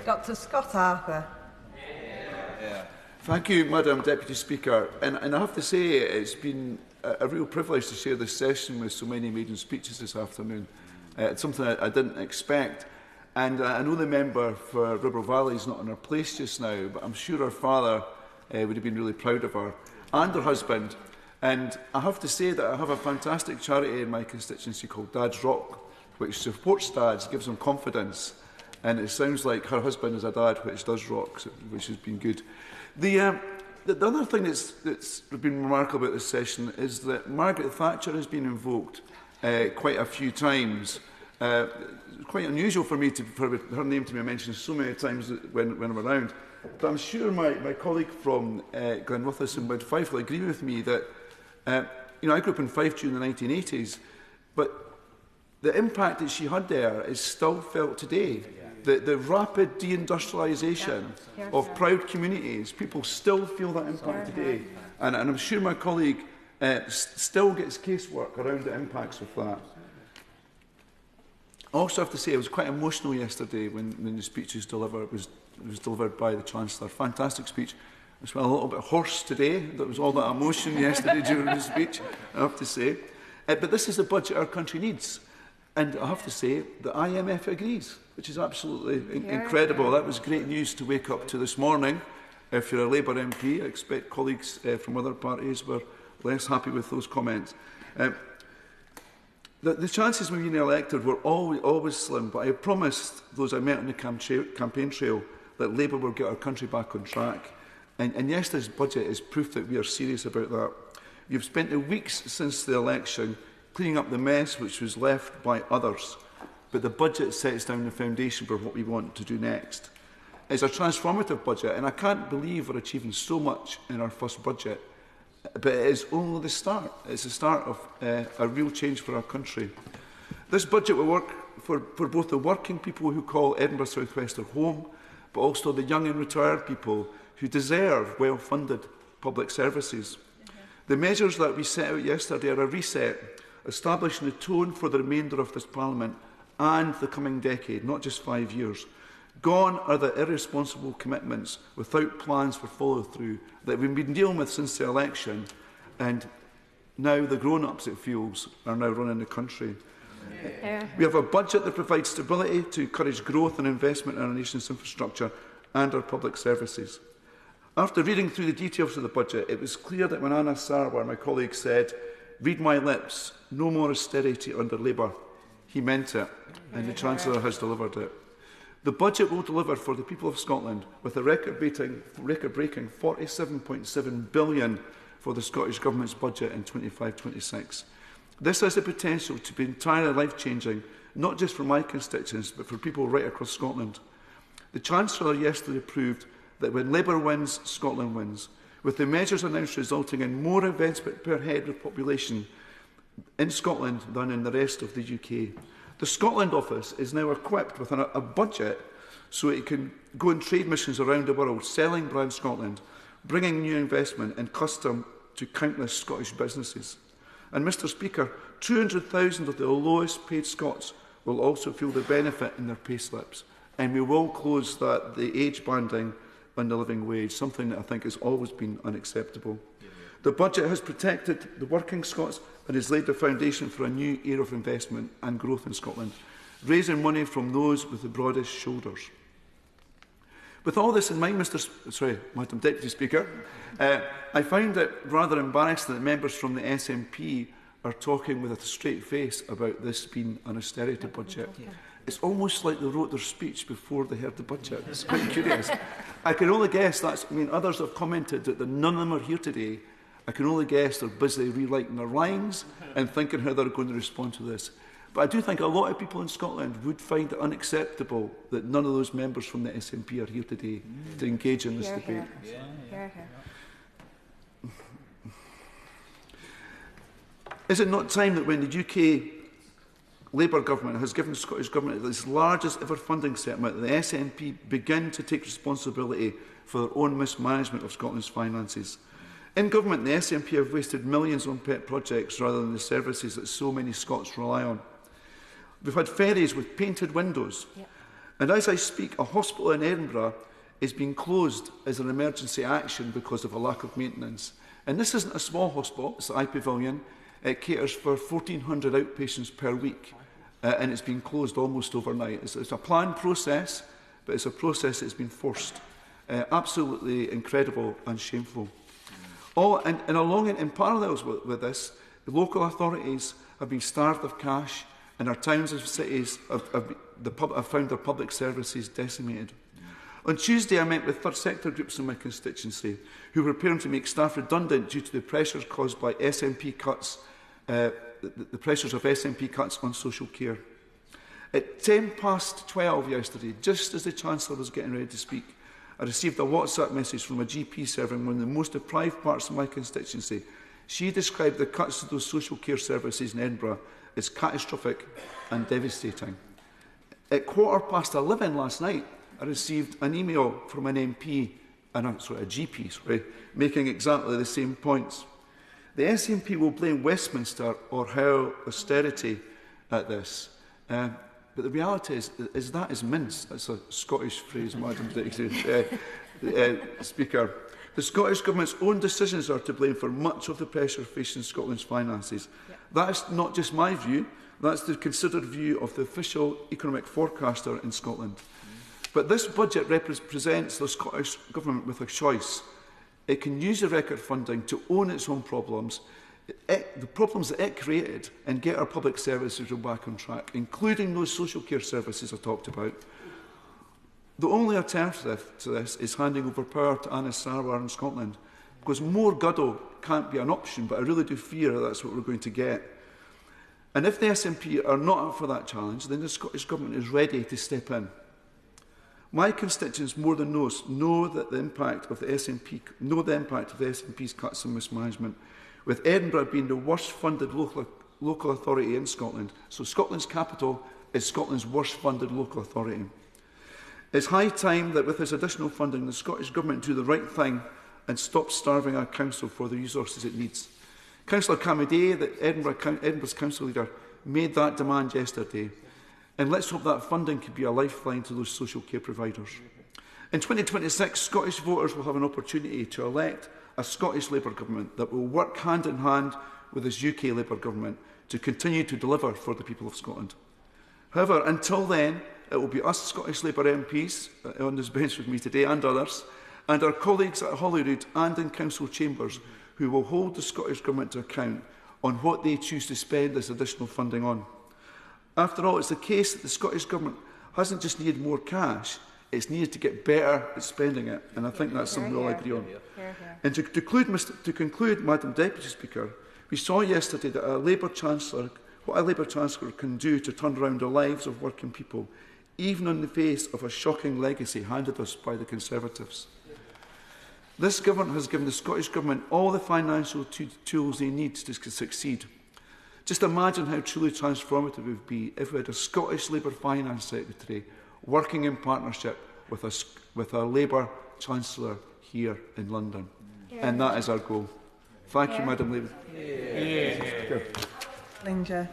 Dr Scott Arthur. Thank you, Madam Deputy Speaker. And I have to say, it's been a real privilege to share this session with so many maiden speeches this afternoon. It's something I didn't expect. And I know the member for Ribble Valley is not in her place just now, but I'm sure her father would have been really proud of her, and her husband. And I have to say that I have a fantastic charity in my constituency called Dad's Rock, which supports dads, gives them confidence. And it sounds like her husband is a dad which does rock, which has been good. The other thing that's been remarkable about this session is that Margaret Thatcher has been invoked quite a few times. Quite unusual for me for her name to be mentioned so many times when I'm around. But I'm sure my colleague from Glenrothes and Mid Fife will agree with me that I grew up in Fife during the 1980s, but the impact that she had there is still felt today. The rapid deindustrialisation of proud communities, people still feel that impact today. And I'm sure my colleague still gets casework around the impacts of that. I also have to say I was quite emotional yesterday when the speech was delivered by the Chancellor. Fantastic speech. I was a little bit hoarse today. There was all that emotion yesterday during the speech, I have to say. But this is the budget our country needs. And I have to say the IMF agrees, which is absolutely incredible. That was great news to wake up to this morning. If you're a Labour MP, I expect colleagues from other parties were less happy with those comments. The chances of being elected were always slim, but I promised those I met on the campaign trail that Labour will get our country back on track. And yesterday's budget is proof that we are serious about that. You've spent the weeks since the election cleaning up the mess which was left by others, but the budget sets down the foundation for what we want to do next. It's a transformative budget, and I can't believe we're achieving so much in our first budget, but it is only the start. It's the start of a real change for our country. This budget will work for both the working people who call Edinburgh South West their home, but also the young and retired people who deserve well-funded public services. The measures that we set out yesterday are a reset, establishing the tone for the remainder of this Parliament and the coming decade, not just 5 years. Gone are the irresponsible commitments without plans for follow-through that we've been dealing with since the election, and now the grown-ups, it feels, are now running the country. We have a budget that provides stability to encourage growth and investment in our nation's infrastructure and our public services. After reading through the details of the budget, it was clear that when Anna Sarwar, my colleague, said, "Read my lips, no more austerity under Labour," he meant it, and the Chancellor has delivered it. The budget will deliver for the people of Scotland with a record-breaking £47.7 billion for the Scottish Government's budget in 25-26. This has the potential to be entirely life-changing, not just for my constituents, but for people right across Scotland. The Chancellor yesterday proved that when Labour wins, Scotland wins, with the measures announced resulting in more investment per head of population in Scotland than in the rest of the UK. The Scotland Office is now equipped with a budget so it can go on trade missions around the world, selling brand Scotland, bringing new investment and custom to countless Scottish businesses. And, Mr Speaker, 200,000 of the lowest paid Scots will also feel the benefit in their pay slips. And we will close the age banding on the living wage, something that I think has always been unacceptable. The budget has protected the working Scots and has laid the foundation for a new era of investment and growth in Scotland, raising money from those with the broadest shoulders. With all this in mind, Madam Deputy Speaker, I find it rather embarrassing that members from the SNP are talking with a straight face about this being an austerity budget. It's almost like they wrote their speech before they heard the budget. It's quite curious. I can only guess others have commented that none of them are here today. I can only guess they're busy rewriting their lines and thinking how they're going to respond to this. But I do think a lot of people in Scotland would find it unacceptable that none of those members from the SNP are here today to engage in this debate. Is it not time that when the UK Labour Government has given the Scottish Government its largest ever funding settlement, the SNP begin to take responsibility for their own mismanagement of Scotland's finances? In government, the SNP have wasted millions on pet projects rather than the services that so many Scots rely on. We've had ferries with painted windows. And as I speak, a hospital in Edinburgh is being closed as an emergency action because of a lack of maintenance. And this isn't a small hospital, it's the I Pavilion. It caters for 1,400 outpatients per week, and it's been closed almost overnight. It's a planned process, but it's a process that's been forced. Absolutely incredible and shameful. In parallels with this, the local authorities have been starved of cash, and our towns and cities have found their public services decimated. On Tuesday, I met with third sector groups in my constituency who were preparing to make staff redundant due to the pressures caused by SNP cuts, the pressures of SNP cuts on social care. At 12:10 yesterday, just as the Chancellor was getting ready to speak, I received a WhatsApp message from a GP serving one of the most deprived parts of my constituency. She described the cuts to those social care services in Edinburgh as catastrophic and devastating. At 11:15 last night, I received an email from an MP, a GP, making exactly the same points. The SNP will blame Westminster or her austerity at this. But the reality is that is mince. That's a Scottish phrase, Madam Speaker. The Scottish Government's own decisions are to blame for much of the pressure facing Scotland's finances. Yep. That is not just my view, that's the considered view of the official economic forecaster in Scotland. But this budget presents the Scottish Government with a choice. It can use the record funding to own its own problems, the problems that it created, and get our public services back on track, including those social care services I talked about. The only alternative to this is handing over power to Anna Sarwar in Scotland, because more Goddo can't be an option, but I really do fear that's what we're going to get. And if the SNP are not up for that challenge, then the Scottish Government is ready to step in. My constituents more than most know the impact of the SNP's cuts and mismanagement, with Edinburgh being the worst funded local authority in Scotland. So Scotland's capital is Scotland's worst funded local authority. It's high time that with this additional funding, the Scottish Government do the right thing and stop starving our council for the resources it needs. Councillor Camady, Edinburgh's council leader, made that demand yesterday. And let's hope that funding could be a lifeline to those social care providers. In 2026, Scottish voters will have an opportunity to elect a Scottish Labour government that will work hand in hand with this UK Labour government to continue to deliver for the people of Scotland. However, until then, it will be us Scottish Labour MPs on this bench with me today and others, and our colleagues at Holyrood and in council chambers who will hold the Scottish Government to account on what they choose to spend this additional funding on. After all, it's the case that the Scottish Government hasn't just needed more cash, it's needed to get better at spending it, and I think that's something we all agree on. And to conclude, Madam Deputy Speaker, we saw yesterday that what a Labour Chancellor can do to turn around the lives of working people, even in the face of a shocking legacy handed us by the Conservatives. This Government has given the Scottish Government all the financial tools they need to succeed. Just imagine how truly transformative it would be if we had a Scottish Labour Finance Secretary working in partnership with a Labour Chancellor here in London. And that is our goal. Thank you, Madam Leader. Linger.